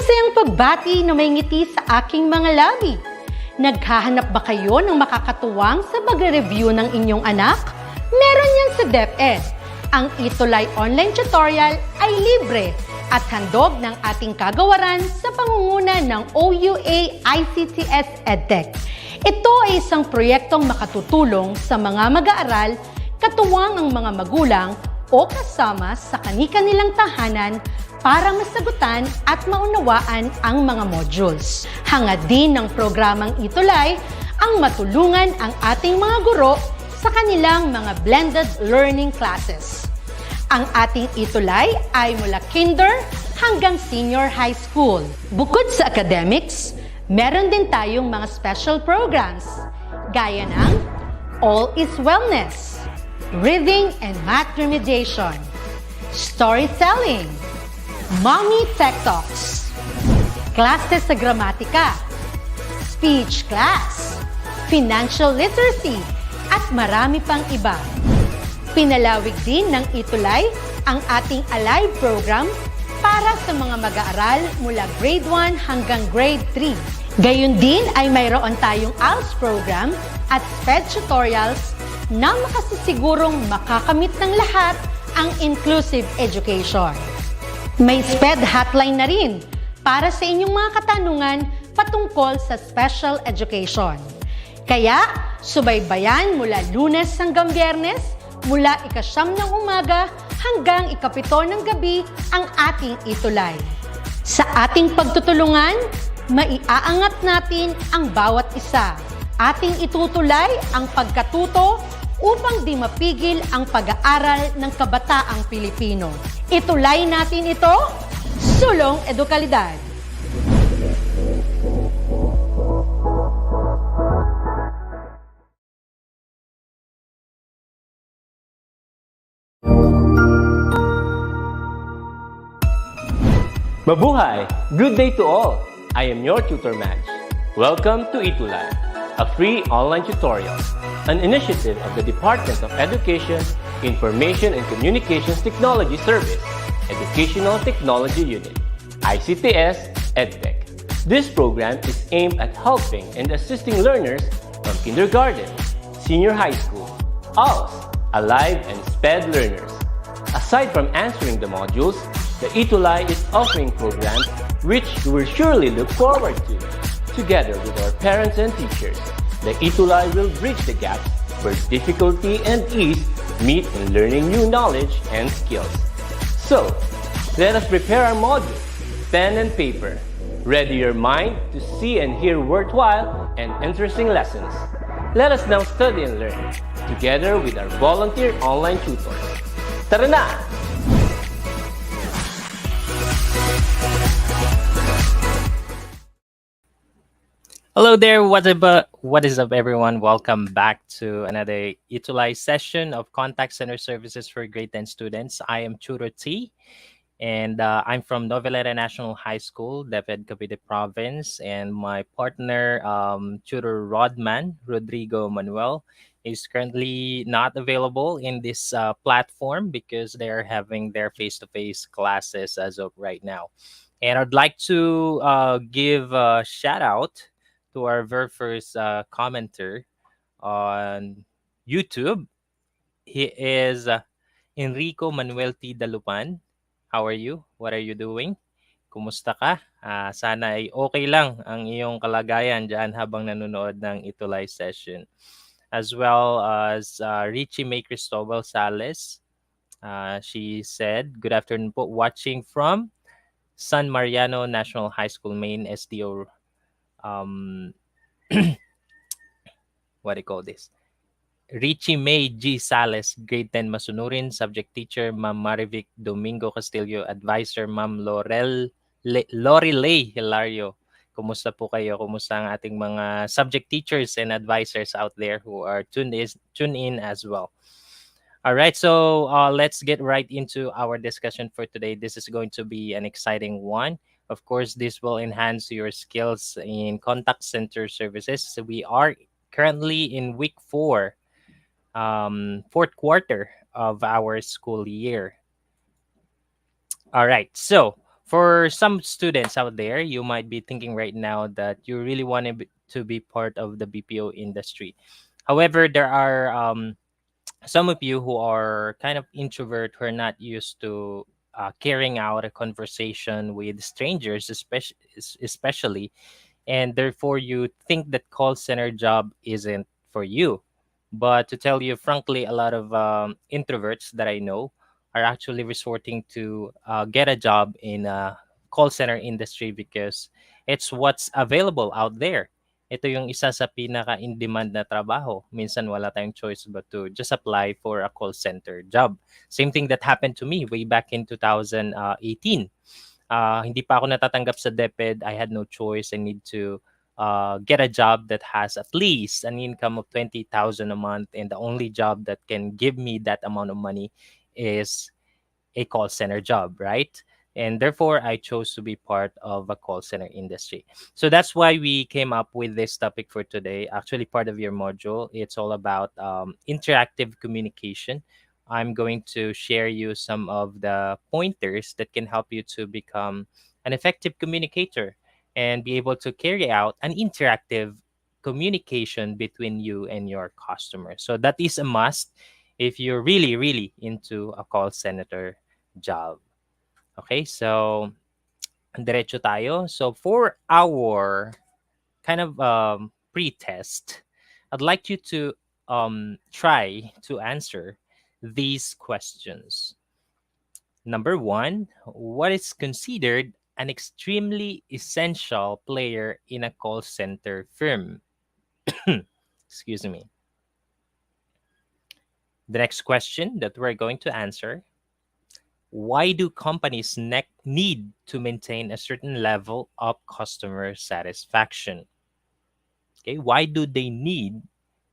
Masayang pagbati na may ngiti sa aking mga labi. Naghahanap ba kayo ng makakatuwang sa pagre-review ng inyong anak? Meron yan sa DepEd. Ang ETUlay online tutorial ay libre at handog ng ating kagawaran sa pangunguna ng OUA ICTS EdTech. Ito ay isang proyektong makatutulong sa mga mag-aaral, katuwang ang mga magulang o kasama sa kani-kanilang tahanan para masagutan at maunawaan ang mga modules. Hangad din ng programang ETUlay ang matulungan ang ating mga guro sa kanilang mga blended learning classes. Ang ating ETUlay ay mula kinder hanggang senior high school. Bukod sa academics, meron din tayong mga special programs gaya ng All is Wellness, Reading and Math Remediation, Storytelling, Mommy Tech Talks, Classes sa Gramatika, Speech Class, Financial Literacy, at marami pang iba. Pinalawig din ng ETUlay ang ating Alive program para sa mga mag-aaral mula grade 1 hanggang grade 3. Gayun din ay mayroon tayong ALS program at SPED tutorials na makasisigurong makakamit ng lahat ang inclusive education. May SPED hotline na rin para sa inyong mga katanungan patungkol sa special education. Kaya, subaybayan mula Lunes hanggang Biyernes, mula 9:00 ng umaga hanggang 7:00 ng gabi ang ating ETUlay. Sa ating pagtutulungan, maiaangat natin ang bawat isa. Ating itutulay ang pagkatuto upang di mapigil ang pag-aaral ng kabataang Pilipino. Itulay natin ito, sulong edukalidad. Mabuhay! Good day to all! I am your tutor Madge. Welcome to ETUlay, a free online tutorial, an initiative of the Department of Education, Information and Communications Technology Service, Educational Technology Unit, ICTS EdTech. This program is aimed at helping and assisting learners from kindergarten, senior high school, ALS, Alive, and SPED learners. Aside from answering the modules, the ETUlay is offering programs which you will surely look forward to. Together with our parents and teachers, the ETUlay will bridge the gaps where difficulty and ease meet in learning new knowledge and skills. So, let us prepare our modules, pen and paper. Ready your mind to see and hear worthwhile and interesting lessons. Let us now study and learn, together with our volunteer online tutors. Tara na! Hello there, what is up everyone? Welcome back to another ETUlay session of Contact Center Services for Grade 10 students. I am Tutor T, and I'm from Noveleta National High School, DepEd Cavite Province, and my partner, Tutor Rodrigo Manuel, is currently not available in this platform because they are having their face-to-face classes as of right now. And I'd like to give a shout out to our very first commenter on YouTube. He is Enrico Manuel T. Dalupan. How are you? What are you doing? Kumusta ka? Sana ay okay lang ang iyong kalagayan dyan habang nanonood ng ETUlay session. As well as Richie May Cristobal Sales. She said, good afternoon po. Watching from San Mariano National High School, Main SDO. What do you call this? Richie May G. Sales, grade 10 masunurin, subject teacher, Ma'am Marivic Domingo Castillo, advisor, Ma'am Lorelei Hilario. Kumusta po kayo? Kumusta ang ating mga subject teachers and advisors out there who are tuned in as well? All right, so let's get right into our discussion for today. This is going to be an exciting one. Of course, this will enhance your skills in contact center services. So we are currently in week 4, fourth quarter of our school year. All right, so For some students out there, you might be thinking right now that you really want to be part of the BPO industry. However, there are some of you who are kind of introvert, who are not used to carrying out a conversation with strangers, especially, and therefore you think that call center job isn't for you. But to tell you frankly, a lot of introverts that I know are actually resorting to get a job in a call center industry because it's what's available out there. Ito yung isa sa pinaka in demand na trabaho. Minsan wala tayong choice but to just apply for a call center job. Same thing that happened to me way back in 2018. Hindi pa ako natatanggap sa DepEd. I had no choice. I need to get a job that has at least an income of 20,000 a month, and the only job that can give me that amount of money is a call center job, right? And therefore, I chose to be part of a call center industry. So that's why we came up with this topic for today. Actually, part of your module, it's all about interactive communication. I'm going to share you some of the pointers that can help you to become an effective communicator and be able to carry out an interactive communication between you and your customer. So that is a must if you're really, really into a call center job. Okay, so diretso tayo. So for our kind of pre-test, I'd like you to try to answer these questions. Number one, what is considered an extremely essential player in a call center firm? Excuse me. The next question that we're going to answer: why do companies need to maintain a certain level of customer satisfaction? Okay, why do they need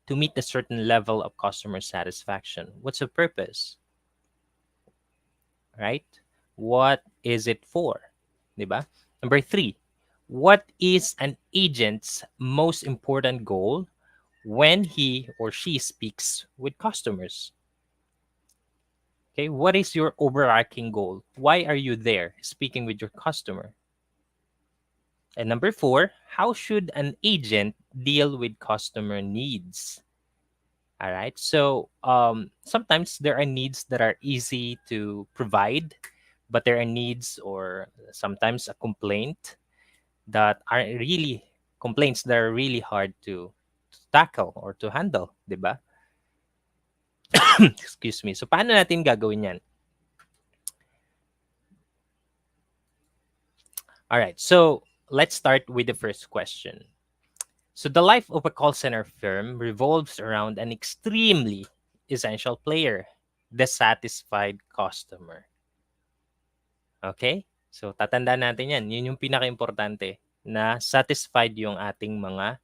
to meet a certain level of customer satisfaction? What's the purpose? Right? What is it for? Diba? Number three, what is an agent's most important goal when he or she speaks with customers? Okay, what is your overarching goal? Why are you there speaking with your customer? And number four, how should an agent deal with customer needs? All right. So sometimes there are needs that are easy to provide, but there are needs or sometimes a complaint that are really complaints that are really hard to tackle or to handle, di ba? Excuse me. So paano natin gagawin yan? All right. So let's start with the first question. So the life of a call center firm revolves around an extremely essential player, the satisfied customer. Okay? So tatandaan natin yan. Yun yung pinaka-importante na satisfied yung ating mga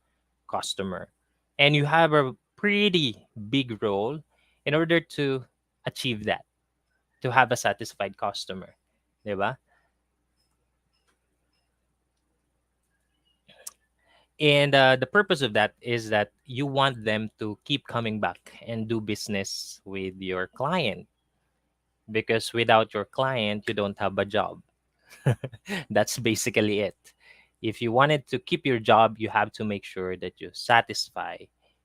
customer. And you have a pretty big role in order to achieve that, to have a satisfied customer. Diba? And the purpose of that is that you want them to keep coming back and do business with your client. Because without your client, you don't have a job. That's basically it. If you wanted to keep your job, you have to make sure that you satisfy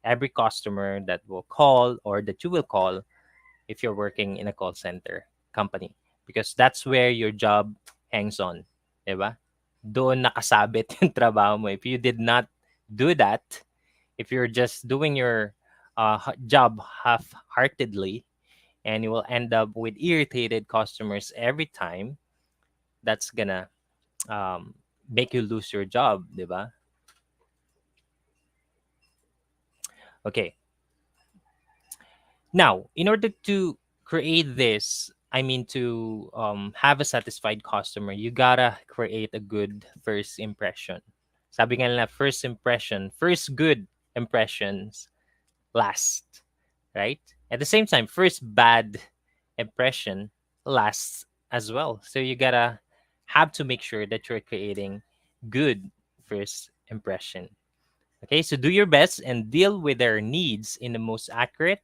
every customer that will call or that you will call if you're working in a call center company. Because that's where your job hangs on. Diba? Doon nakasabit yung trabaho mo. If you did not do that, if you're just doing your job half-heartedly, and you will end up with irritated customers every time, that's gonna make you lose your job, diba? Okay. Now, in order to create this, I mean to have a satisfied customer, you gotta create a good first impression. Sabi nga nila, first impression, first good impressions last, right? At the same time, first bad impression lasts as well. So you gotta have to make sure that you're creating good first impression. Okay, so do your best and deal with their needs in the most accurate,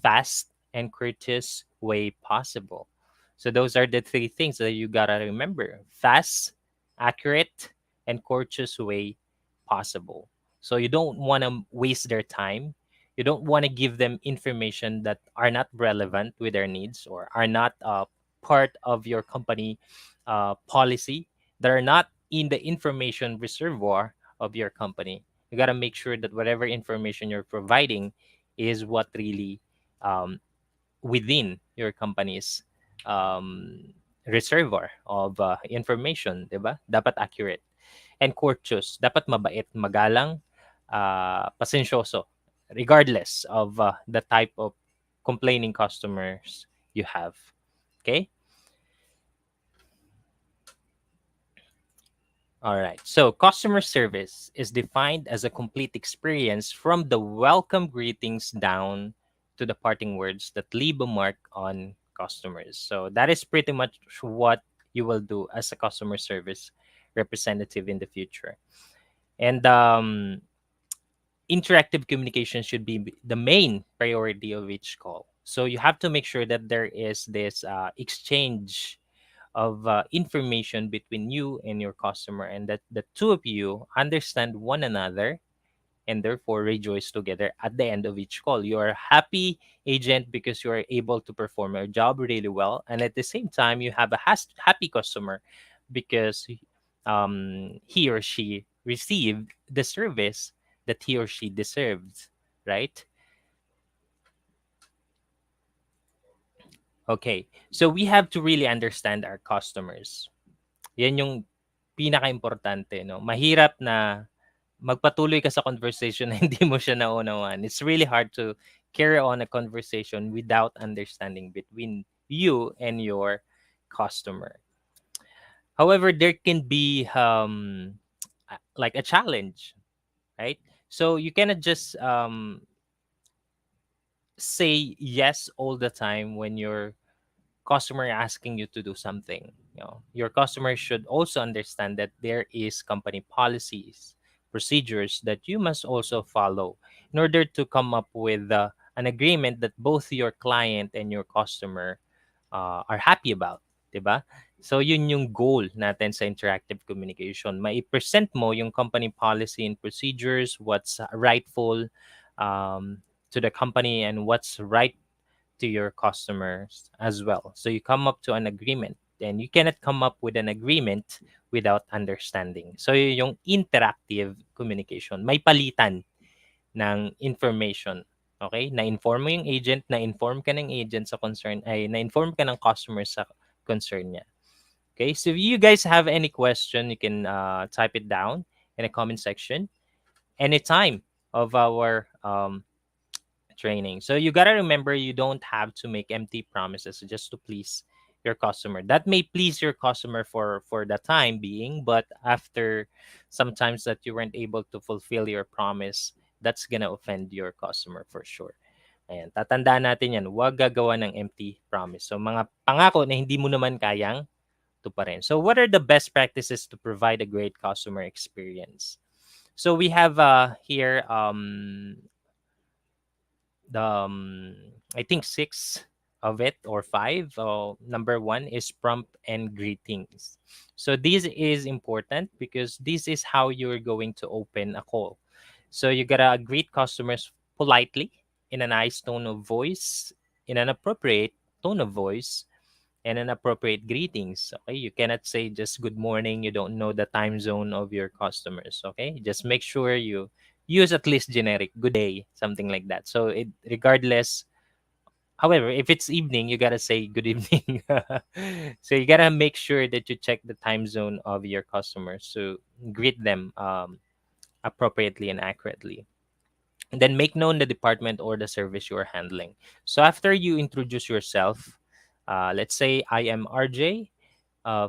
fast, and courteous way possible. So those are the three things that you gotta remember: fast, accurate, and courteous way possible. So you don't want to waste their time. You don't want to give them information that are not relevant with their needs or are not part of your company policy, that are not in the information reservoir of your company. You got to make sure that whatever information you're providing is what really um, within your company's um, reservoir of information, 'di ba? Dapat accurate. And courteous, dapat mabait, magalang, pasensyoso, regardless of the type of complaining customers you have. Okay? All right. So, customer service is defined as a complete experience from the welcome greetings down to the parting words that leave a mark on customers. So, that is pretty much what you will do as a customer service representative in the future. And interactive communication should be the main priority of each call. So, you have to make sure that there is this exchange of information between you and your customer, and that the two of you understand one another and therefore rejoice together at the end of each call. You are a happy agent because you are able to perform your job really well, and at the same time you have a happy customer because he or she received the service that he or she deserves, right? Okay, so we have to really understand our customers. Yan yung pinaka-importante, no? Mahirap na magpatuloy ka sa conversation na hindi mo siya naunawaan. It's really hard to carry on a conversation without understanding between you and your customer. However, there can be like a challenge, right? So you cannot just say yes all the time when your customer asking you to do something. Your customer should also understand that there is company policies, procedures that you must also follow in order to come up with an agreement that both your client and your customer are happy about, 'di ba? So yun yung goal natin sa interactive communication. Mai-present mo yung company policy and procedures, what's rightful to the company and what's right to your customers as well. So you come up to an agreement, and you cannot come up with an agreement without understanding. So yung interactive communication, may palitan ng information. Okay? Na-inform mo yung agent, na-inform ka ng agent sa concern, ay na-inform ka ng customer sa concern niya. Okay? So if you guys have any question, you can type it down in the comment section anytime of our training. So you gotta remember, you don't have to make empty promises just to please your customer. That may please your customer for the time being, but after sometimes that you weren't able to fulfill your promise, that's gonna offend your customer for sure. Ayan, tatandaan natin yan. Huwag gagawa ng empty promise. So mga pangako na hindi mo naman kayang tuparin. So what are the best practices to provide a great customer experience? So we have here the I think six of it or five. Number one is prompt and greetings. So this is important because this is how you're going to open a call. So you gotta greet customers politely, in a nice tone of voice, in an appropriate tone of voice, and an appropriate greetings. Okay, you cannot say just good morning. You don't know the time zone of your customers. Okay, just make sure you use at least generic good day, something like that. So it regardless. However, if it's evening, you gotta say good evening. So you gotta make sure that you check the time zone of your customers to greet them appropriately and accurately. And then make known the department or the service you are handling. So after you introduce yourself, let's say I am RJ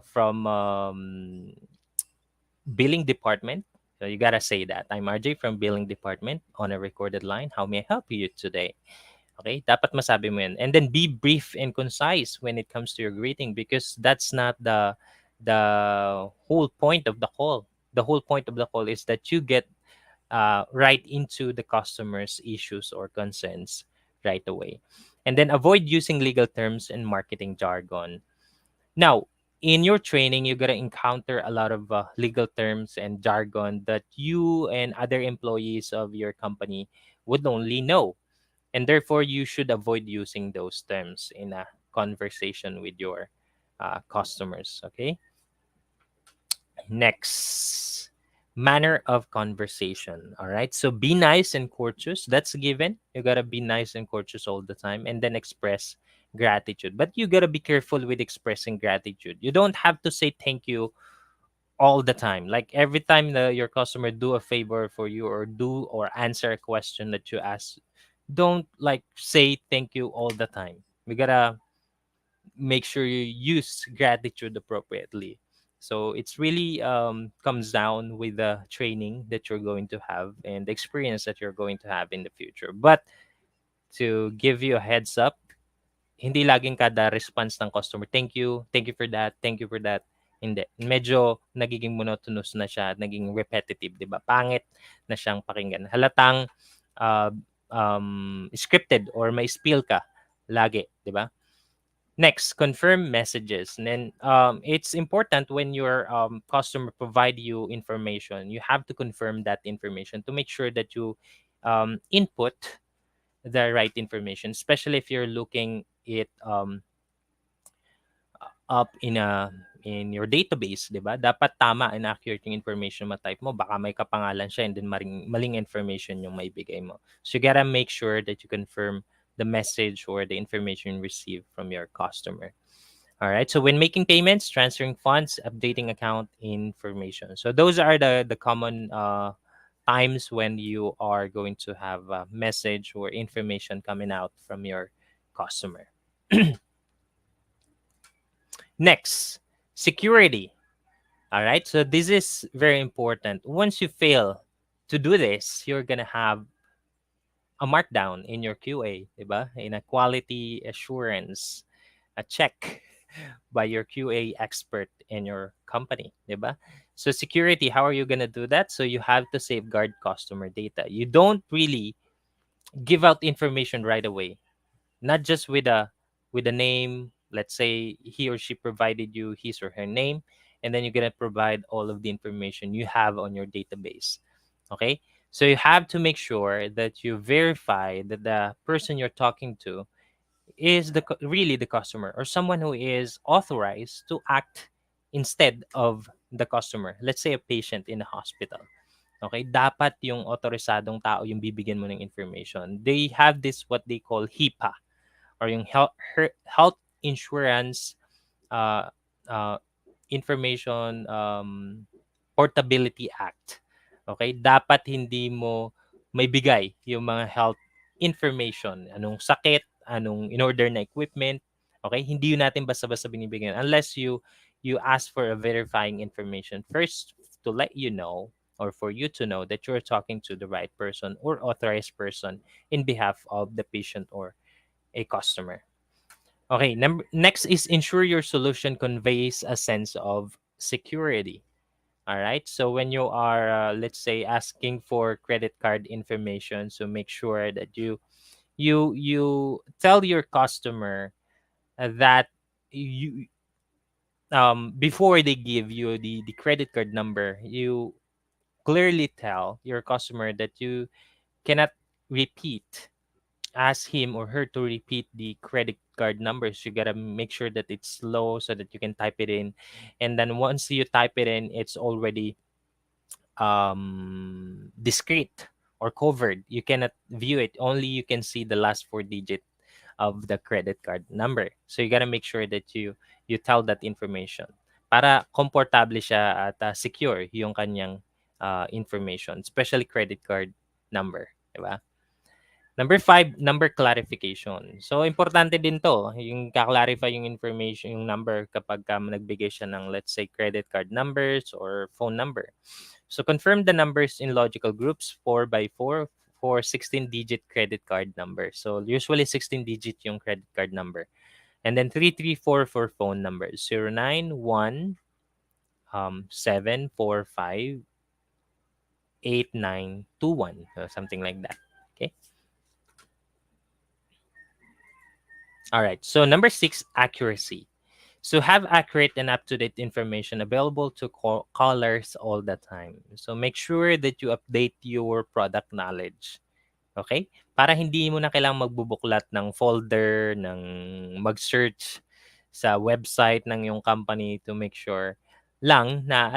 from billing department. So you gotta say that I'm RJ from billing department on a recorded line. How may I help you today? Okay, dapat masabi mo yan. And then be brief and concise when it comes to your greeting, because that's not the whole point of the call. The whole point of the call is that you get right into the customer's issues or concerns right away. And then avoid using legal terms and marketing jargon. Now, in your training, you're gonna encounter a lot of legal terms and jargon that you and other employees of your company would only know, and therefore you should avoid using those terms in a conversation with your customers. Okay. Next, manner of conversation. All right. So be nice and courteous. That's a given. You gotta be nice and courteous all the time, and then express gratitude. But you gotta be careful with expressing gratitude. You don't have to say thank you all the time. Like every time your customer do a favor for you or do or answer a question that you ask, don't like say thank you all the time. We gotta make sure you use gratitude appropriately. So it's really comes down with the training that you're going to have and the experience that you're going to have in the future. But to give you a heads up, hindi laging kada response ng customer, thank you for that, thank you for that. Hindi. Medyo nagiging monotonous na siya, naging repetitive, di ba? Pangit na siyang pakinggan. Halatang uh, scripted or may spiel ka lagi, di ba? Next, confirm messages. And then it's important when your customer provide you information, you have to confirm that information to make sure that you input the right information, especially if you're looking it up in your database, 'di ba? Dapat tama and accurate yung information ma-type mo. Baka may kapangalan siya and then maling information yung maibigay mo. So you gotta make sure that you confirm the message or the information received from your customer. All right. So when making payments, transferring funds, updating account information. So those are the common times when you are going to have a message or information coming out from your customer. Next, security. All right. So this is very important. Once you fail to do this, you're gonna have a markdown in your QA, diba? In a quality assurance, a check by your QA expert in your company, diba? So security, how are you gonna do that? So you have to safeguard customer data. You don't really give out information right away, not just with a name. Let's say he or she provided you his or her name, and then you're gonna provide all of the information you have on your database. Okay, so you have to make sure that you verify that the person you're talking to is really the customer or someone who is authorized to act instead of the customer. Let's say a patient in a hospital. Okay, dapat yung otorisadong tao yung bibigyan mo ng information. They have this what they call HIPAA, or yung health insurance uh, uh, information portability act. Okay, dapat hindi mo may bigay yung mga health information, anong sakit, anong in order na equipment. Okay, hindi yun natin basta-basta binibigyan unless you ask for a verifying information first to let you know or for you to know that you're talking to the right person or authorized person in behalf of the patient or a customer. Okay, next is ensure your solution conveys a sense of security. All right. So when you are, let's say, asking for credit card information, so make sure that you tell your customer that you before they give you the credit card number, you clearly tell your customer that you cannot repeat ask him or her to repeat the credit card numbers. You gotta make sure that it's low so that you can type it in, and then once you type it in, it's already discrete or covered. You cannot view it. Only you can see the last four digit of the credit card number. So you gotta make sure that you tell that information para komportable siya at secure yung kanyang information, especially credit card number, di ba? Number 5, number clarification. So, importante din to, yung ka-clarify yung information, yung number kapag nagbigay siya ng, let's say, credit card numbers or phone number. So, confirm the numbers in logical groups 4 by 4 for 16-digit credit card number. So, usually 16-digit yung credit card number. And then 334 for phone numbers. 091 745 8921. Something like that. Okay. All right. So number 6, accuracy. So have accurate and up-to-date information available to callers all the time. So make sure that you update your product knowledge. Okay? Para hindi mo na kailangang magbubuklat ng folder, ng mag-search sa website ng yung company to make sure lang na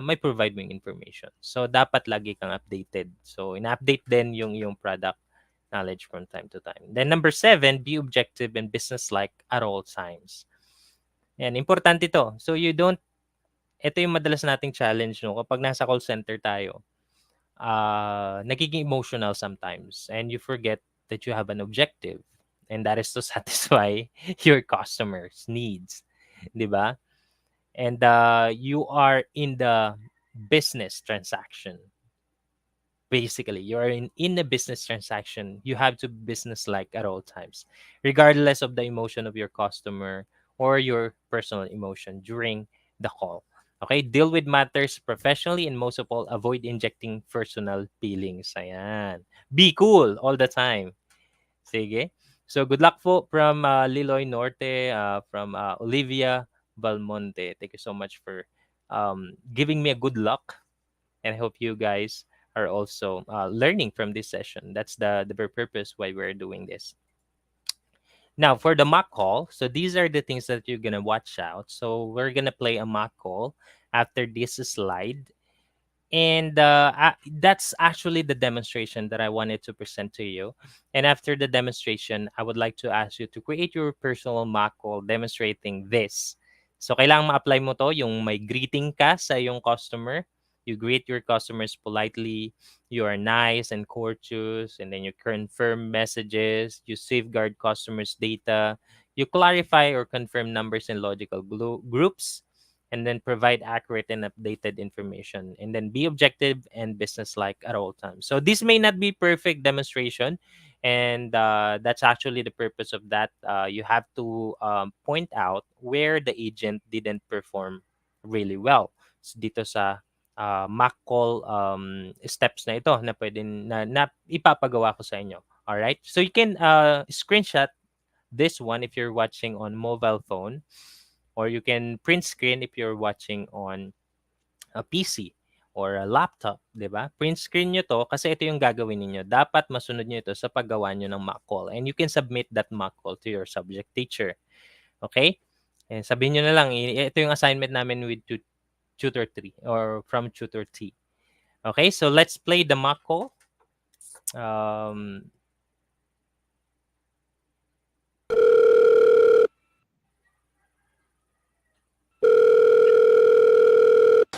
may provide mo yung information. So dapat lagi kang updated. So ina-update din yung product knowledge from time to time. Then number 7, be objective and business-like at all times. Yan, importante to. So ito yung madalas nating challenge, no? Kapag nasa call center tayo, nagiging emotional sometimes and you forget that you have an objective, and that is to satisfy your customers' needs, 'di ba? And you are in the business transaction. Basically, you're in a business transaction. You have to be business-like at all times, regardless of the emotion of your customer or your personal emotion during the call. Okay, deal with matters professionally and most of all, avoid injecting personal feelings. Ayan. Be cool all the time. Sige. So good luck po from Liloy Norte, from Olivia Balmonte. Thank you so much for giving me a good luck, and I hope you guys are also learning from this session. That's the very purpose why we're doing this. Now, for the mock call, so these are the things that you're going to watch out. So we're going to play a mock call after this slide. And that's actually the demonstration that I wanted to present to you. And after the demonstration, I would like to ask you to create your personal mock call demonstrating this. So kailangan ma-apply mo to, yung may greeting ka sa yung customer. You greet your customers politely. You are nice and courteous. And then you confirm messages. You safeguard customers' data. You clarify or confirm numbers in logical groups, and then provide accurate and updated information, and then be objective and business-like at all times. So this may not be perfect demonstration, and that's actually the purpose of that. You have to point out where the agent didn't perform really well. So dito sa mock call steps na ito na pwede na ipapagawa ko sa inyo. All right? So you can screenshot this one if you're watching on mobile phone, or you can print screen if you're watching on a PC or a laptop, 'di ba? Print screen nyo to kasi ito yung gagawin niyo. Dapat masunod niyo ito sa paggawa niyo ng mock call, and you can submit that mock call to your subject teacher. Okay? And sabihin niyo na lang, ito yung assignment namin with Tutor 3 or from Tutor T. Okay? So let's play the mock call.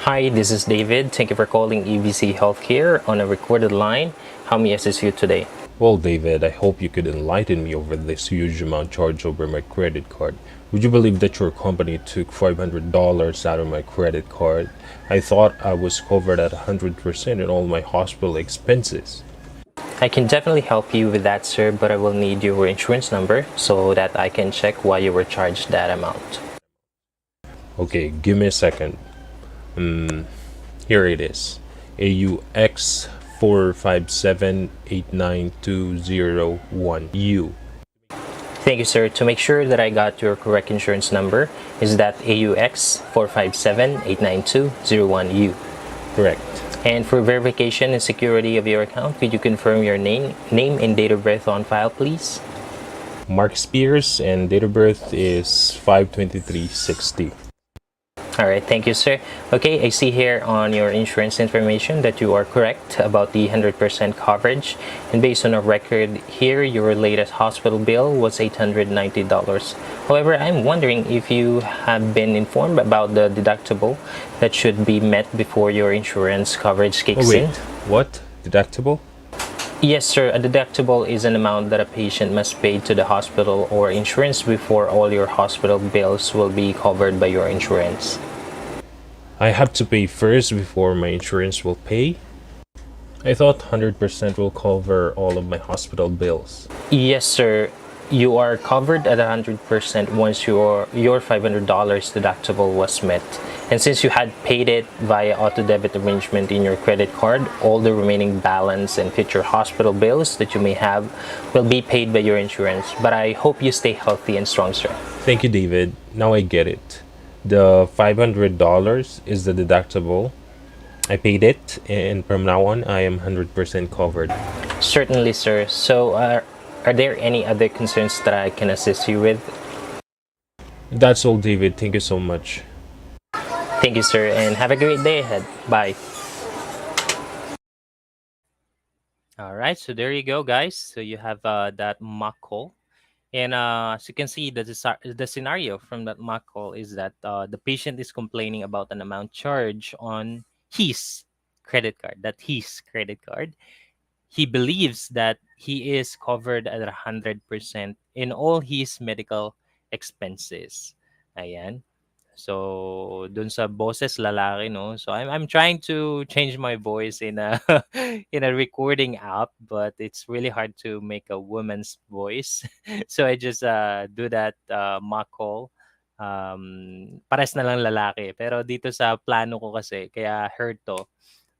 Hi, this is David. Thank you for calling EVC Healthcare on a recorded line. How may I assist you today? Well, David, I hope you could enlighten me over this huge amount charged over my credit card. Would you believe that your company took $500 out of my credit card? I thought I was covered at 100% in all my hospital expenses. I can definitely help you with that, sir, but I will need your insurance number so that I can check why you were charged that amount. Okay, give me a second. Here it is. AUX 457-89201U. Thank you, sir. To make sure that I got your correct insurance number, is that AUX 457-89201U? Correct. And for verification and security of your account, could you confirm your name and date of birth on file, please? Mark Spears, and date of birth is 5/23/60. All right, thank you, sir. Okay, I see here on your insurance information that you are correct about the 100% coverage. And based on a record here, your latest hospital bill was $890. However, I'm wondering if you have been informed about the deductible that should be met before your insurance coverage kicks in. What? Deductible? Yes, sir. A deductible is an amount that a patient must pay to the hospital or insurance before all your hospital bills will be covered by your insurance. I have to pay first before my insurance will pay? I thought 100% will cover all of my hospital bills. Yes, sir. you are covered at 100% once your $500 deductible was met. And since you had paid it via auto debit arrangement in your credit card, all the remaining balance and future hospital bills that you may have will be paid by your insurance. But I hope you stay healthy and strong, sir. Thank you, David. Now I get it. The $500 is the deductible. I paid it, and from now on, I am 100% covered. Certainly, sir. So, are there any other concerns that I can assist you with? That's all, David. Thank you so much. Thank you, sir, and have a great day ahead. Bye. All right, so there you go, guys. So you have that mock call. And as you can see, the scenario from that mock call is that the patient is complaining about an amount charged on his credit card, he believes that he is covered at 100% in all his medical expenses. Ayan. So, dun sa boses lalaki, no? So, I'm trying to change my voice in a in a recording app, but it's really hard to make a woman's voice. So, I just do that mock call. Pares na lang lalaki. Pero dito sa plano ko kasi, kaya heard to,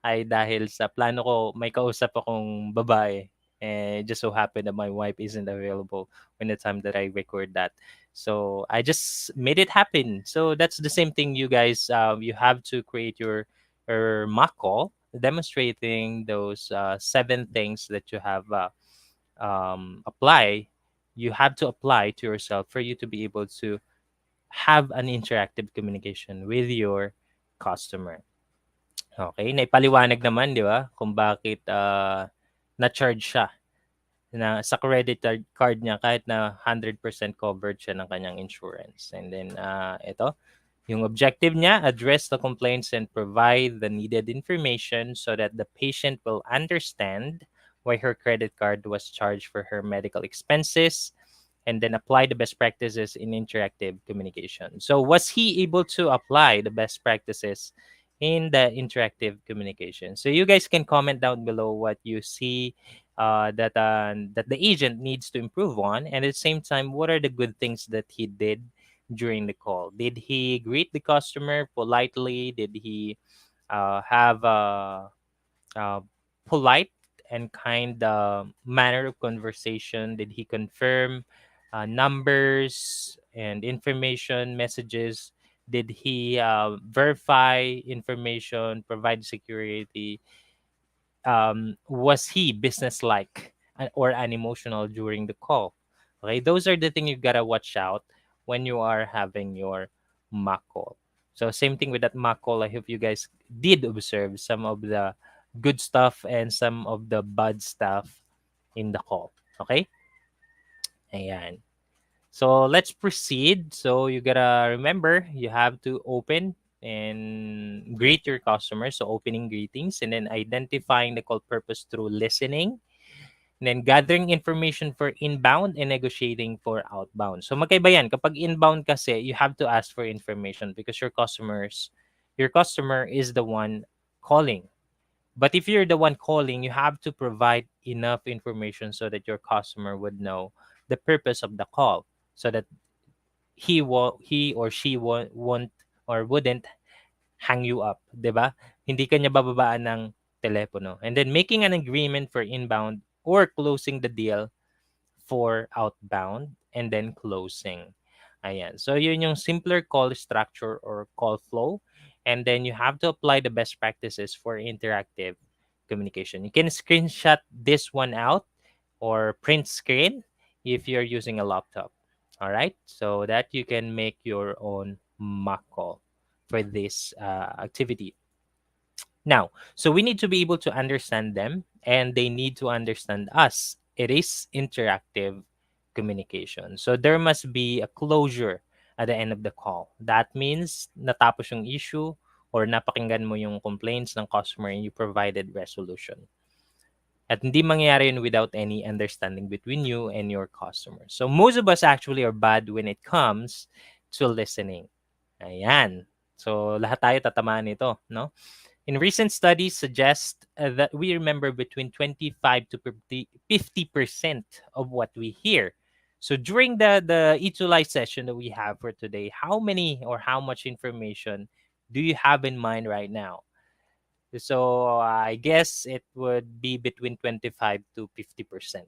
ay dahil sa plano ko may kausap akong babae, and it just so happened that my wife isn't available when the time that I record that. So I just made it happen. So that's the same thing, you guys. You have to create your mock call demonstrating those 7 things that you have apply. You have to apply to yourself for you to be able to have an interactive communication with your customer. Okay, naipaliwanag naman 'di ba kung bakit na-charge siya na sa credit card niya kahit na 100% covered siya ng kanyang insurance. And then ito, yung objective niya, address the complaints and provide the needed information so that the patient will understand why her credit card was charged for her medical expenses, and then apply the best practices in interactive communication. So, was he able to apply the best practices in the interactive communication? So, you guys can comment down below what you see that the agent needs to improve on, and at the same time, what are the good things that he did during the call? Did he greet the customer politely? Did he have uh, polite and kind manner of conversation? Did he confirm numbers and information messages? Did he verify information, provide security? Was he business-like or unemotional during the call? Okay, those are the things you gotta watch out when you are having your mock call. So same thing with that mock call. I hope you guys did observe some of the good stuff and some of the bad stuff in the call. Okay? Ayan. So let's proceed. So you gotta remember you have to open and greet your customers. So opening greetings and then identifying the call purpose through listening. And then gathering information for inbound and negotiating for outbound. So magkaiba yan. Kapag inbound kasi, you have to ask for information because your customer is the one calling. But if you're the one calling, you have to provide enough information so that your customer would know the purpose of the call, so that he or she won't or wouldn't hang you up, 'di ba? Hindi kanya bababaan ng telepono. And then making an agreement for inbound or closing the deal for outbound and then closing. Ayan. So yun yung simpler call structure or call flow. And then you have to apply the best practices for interactive communication. You can screenshot this one out or print screen if you're using a laptop. All right. So that you can make your own mock call for this activity. Now, so we need to be able to understand them and they need to understand us. It is interactive communication. So there must be a closure at the end of the call. That means natapos yung issue or napakinggan mo yung complaints ng customer and you provided resolution. At hindi mangyayari yun without any understanding between you and your customers. So most of us actually are bad when it comes to listening. Ayan. So lahat tayo tatamaan nito, no? In recent studies suggest that we remember between 25 to 50% of what we hear. So during the ETUlay session that we have for today, how many or how much information do you have in mind right now? So I guess it would be between 25 to 50%.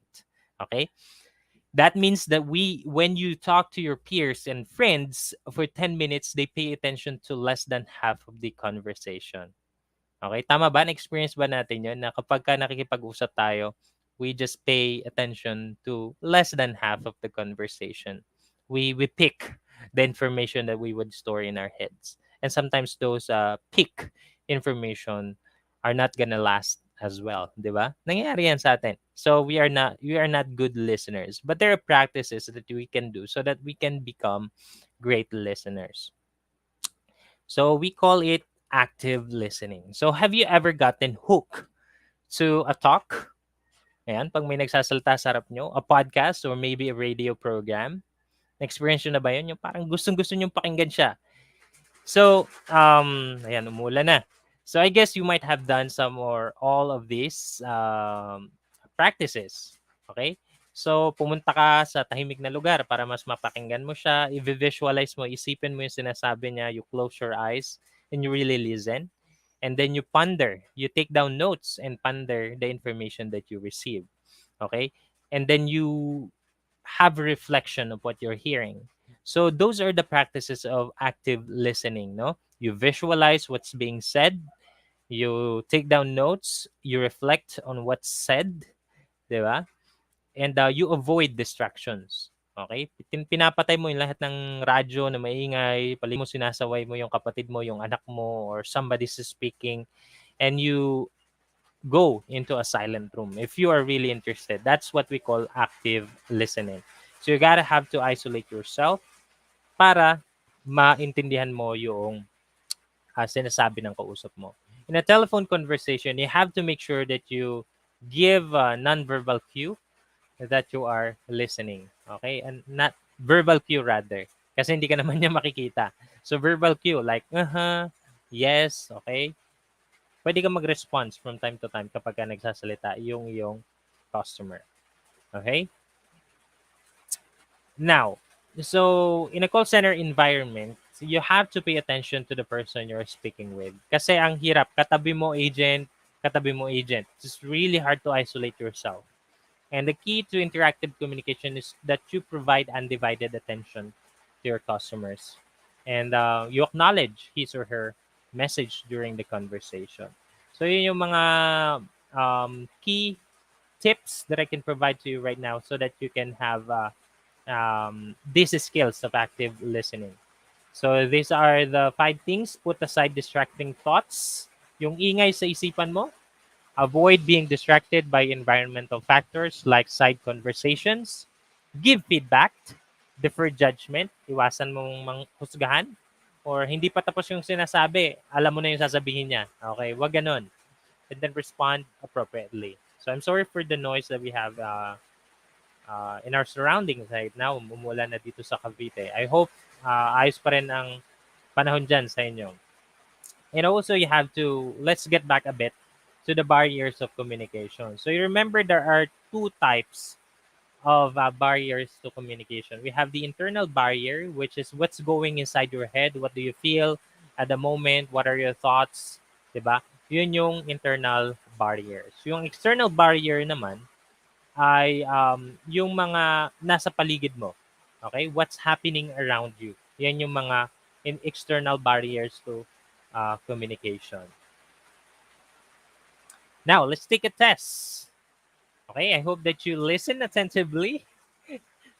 Okay? That means that when you talk to your peers and friends for 10 minutes, they pay attention to less than half of the conversation. Okay, tama ba? Na-experience ba natin yun na kapag ka nakikipag-usap tayo, we just pay attention to less than half of the conversation. We pick the information that we would store in our heads. And sometimes those pick information are not gonna last as well, di ba? Nangyayari yan sa atin. So we are not good listeners, but there are practices that we can do so that we can become great listeners. So we call it active listening. So have you ever gotten hooked to a talk? Ayan, pag may nagsasalita sa harap nyo, a podcast or maybe a radio program. Na-experience nyo na ba yun? Yung parang gustong-gusto nyo pakinggan siya. So, ayan, umulan na. So I guess you might have done some or all of these practices. Okay? So, pumunta ka sa tahimik na lugar para mas mapakinggan mo siya, i-visualize mo, isipin mo yung sinasabi niya, you close your eyes, and you really listen. And then you ponder, you take down notes and ponder the information that you receive. Okay? And then you have a reflection of what you're hearing. So those are the practices of active listening, no? You visualize what's being said, you take down notes, you reflect on what's said, di ba? And you avoid distractions. Okay? Pinapatay mo yung lahat ng radyo na maingay, paligid mo sinasaway mo yung kapatid mo, yung anak mo, or somebody's speaking, and you go into a silent room if you are really interested. That's what we call active listening. So you gotta have to isolate yourself para maintindihan mo yung sinasabi ng kausap mo. In a telephone conversation, you have to make sure that you give a non-verbal cue that you are listening. Okay? And not verbal cue rather. Kasi hindi ka naman niya makikita. So verbal cue like, yes, okay? Pwede ka mag-response from time to time kapag ka nagsasalita yung iyong customer. Okay? Now, so in a call center environment, you have to pay attention to the person you're speaking with. Kasi ang hirap, katabi mo agent. It's really hard to isolate yourself. And the key to interactive communication is that you provide undivided attention to your customers. And you acknowledge his or her message during the conversation. So yun yung mga key tips that I can provide to you right now so that you can have these skills of active listening. So these are the 5 things. Put aside distracting thoughts. Yung ingay sa isipan mo. Avoid being distracted by environmental factors like side conversations. Give feedback. Defer judgment. Iwasan mong manghusgahan. Or hindi pa tapos yung sinasabi, alam mo na yung sasabihin niya. Okay, wag ganun. And then respond appropriately. So I'm sorry for the noise that we have in our surroundings right now. Umulan na dito sa Cavite. I hope ayos pa rin ang panahon dyan sa inyo. And also you have to, let's get back a bit to the barriers of communication. So you remember there are 2 types of barriers to communication. We have the internal barrier, which is what's going inside your head. What do you feel at the moment? What are your thoughts? Diba? Yun yung internal barriers. Yung external barrier naman ay yung mga nasa paligid mo. Okay? What's happening around you. Yan yung mga external barriers to communication. Now, let's take a test. Okay, I hope that you listen attentively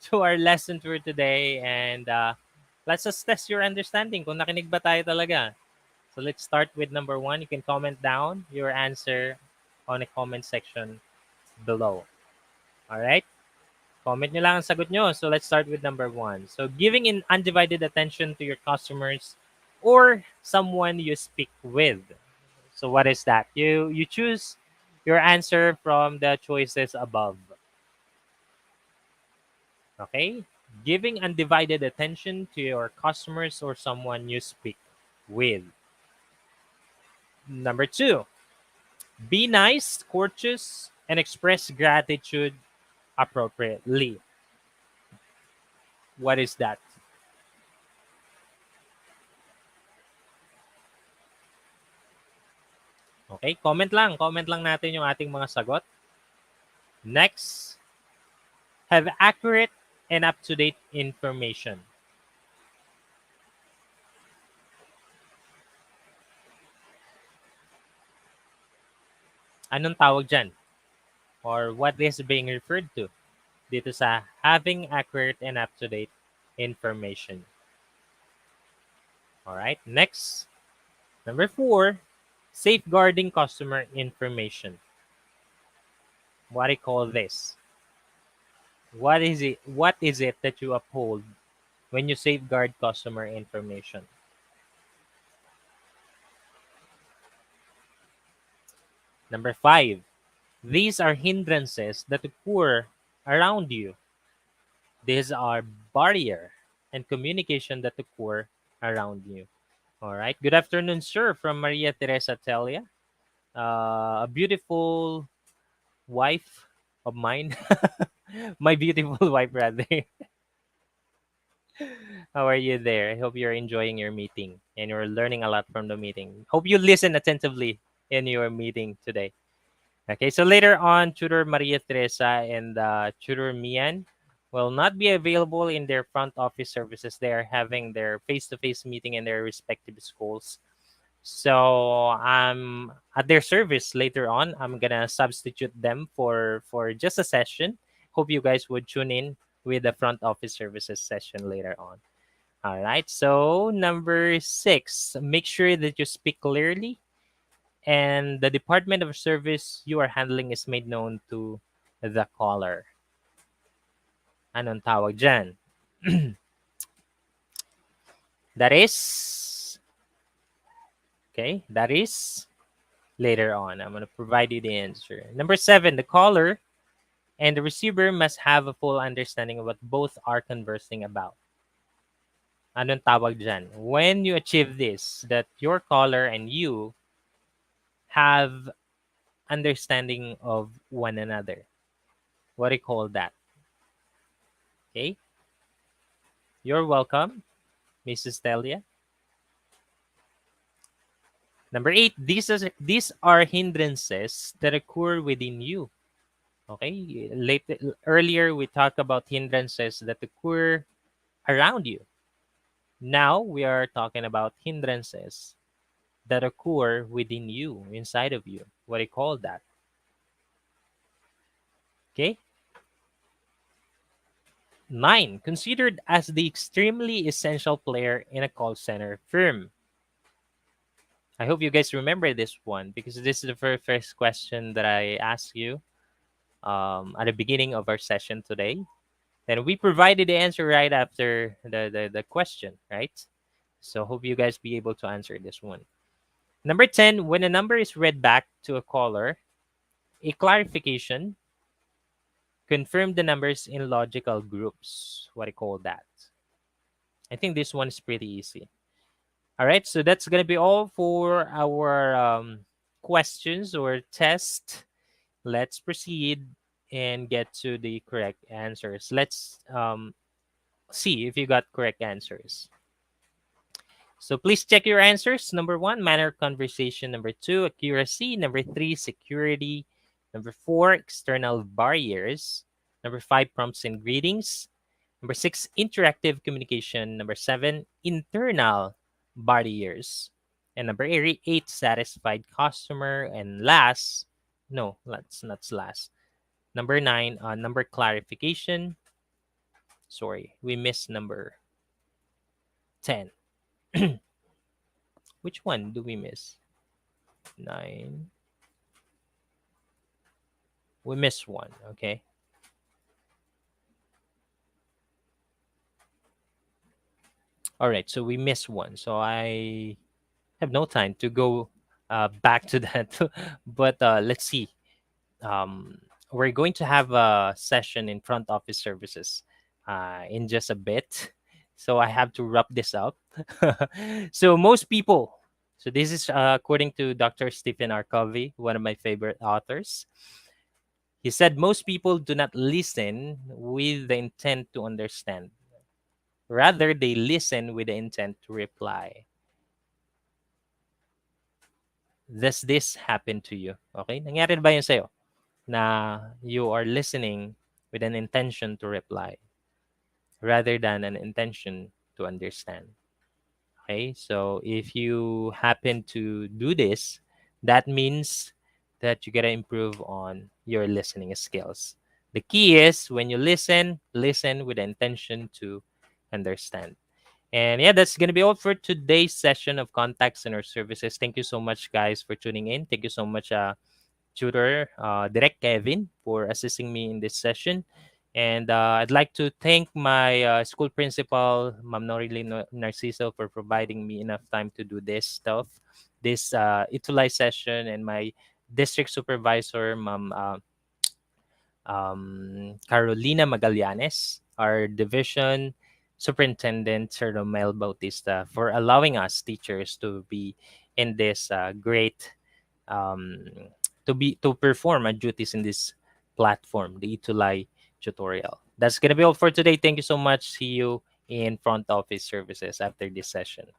to our lesson for today and let's just test your understanding kung nakinig ba tayo talaga. So let's start with number 1. You can comment down your answer on the comment section below. All right? Comment nyo lang ang sagot nyo. So let's start with number 1. So giving in undivided attention to your customers or someone you speak with. So what is that? You choose your answer from the choices above. Okay? Giving undivided attention to your customers or someone you speak with. Number 2, be nice, courteous, and express gratitude appropriately. What is that? Okay, comment lang natin yung ating mga sagot. Next, have accurate and up-to-date information. Anong tawag dyan? Or what is being referred to dito sa having accurate and up-to-date information? All right, next. Number 4, safeguarding customer information. What do you call this? What is it? What is it that you uphold when you safeguard customer information? Number 5, these are hindrances that occur around you. These are barrier and communication that occur around you. All right. Good afternoon, sir, from Maria Teresa Telia. A beautiful wife of mine. My beautiful wife, rather. How are you there? I hope you're enjoying your meeting and you're learning a lot from the meeting. Hope you listen attentively in your meeting today. Okay, so later on, Tutor Maria Teresa and Tutor Mian will not be available in their front office services. They are having their face-to-face meeting in their respective schools. So at their service later on. I'm gonna substitute them for just a session. Hope you guys would tune in with the front office services session later on. All right. So number 6, make sure that you speak clearly and the department of service you are handling is made known to the caller. Anong tawag dyan? That is, okay, that is later on. I'm going to provide you the answer. Number 7, the caller and the receiver must have a full understanding of what both are conversing about. Anong tawag dyan? When you achieve this, that your caller and you have understanding of one another. What do you call that? Okay. You're welcome, Mrs. Telia. Number 8, these are hindrances that occur within you. Okay. Earlier, we talked about hindrances that occur around you. Now, we are talking about hindrances that occur within you, inside of you. What do you call that? Okay. 9, considered as the extremely essential player in a call center firm. I hope you guys remember this one because this is the very first question that I asked you at the beginning of our session today. Then we provided the answer right after the question, right? So hope you guys be able to answer this one. Number 10, when a number is read back to a caller, a clarification, confirm the numbers in logical groups. What do you call that? I think this one is pretty easy. All right, so that's going to be all for our questions or test. Let's proceed and get to the correct answers. Let's see if you got correct answers. So please check your answers. Number 1, manner of conversation. Number 2, accuracy. Number 3, security. Number 4, external barriers. Number 5, prompts and greetings. Number 6, interactive communication. Number 7, internal barriers. And number 8, satisfied customer. And last, no, that's not last. Number 9, number clarification. Sorry, we missed number 10. Which one do we miss? 9. We missed one, okay? All right, so we missed one. So I have no time to go back to that. But let's see. We're going to have a session in front office services in just a bit. So I have to wrap this up. So most people, so this is according to Dr. Stephen R. Covey, one of my favorite authors. He said most people do not listen with the intent to understand. Rather, they listen with the intent to reply. Does this happen to you? Okay? Nangyari ba yun sa'yo? Na you are listening with an intention to reply rather than an intention to understand. Okay? So if you happen to do this, that means that you gotta improve on your listening skills. The key is when you listen, listen with the intention to understand. And yeah, that's going to be all for today's session of Contact Center Services. Thank you so much, guys, for tuning in. Thank you so much, tutor, Direct Kevin, for assisting me in this session. And I'd like to thank my school principal, Ma'am Norilyn Narciso, for providing me enough time to do this stuff, this ETUlay session, and my district supervisor, Ma'am Carolina Magallanes, our division superintendent, Sir Romel Bautista, for allowing us teachers to be in this great to perform our duties in this platform, the ETUlay tutorial. That's gonna be all for today. Thank you so much. See you in front office services after this session.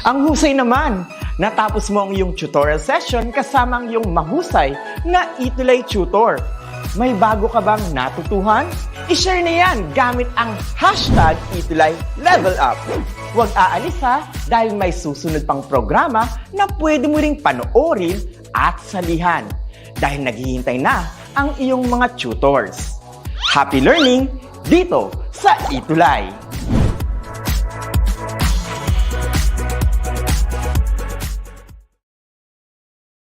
Ang husay naman! Natapos mo ang iyong tutorial session kasama ang iyong mahusay na ETUlay tutor. May bago ka bang natutuhan? I-share na yan gamit ang hashtag #ETUlayLevelUp. Huwag aalis ha, dahil may susunod pang programa na pwede mo ring panoorin at salihan. Dahil naghihintay na ang iyong mga tutors. Happy learning dito sa ETUlay!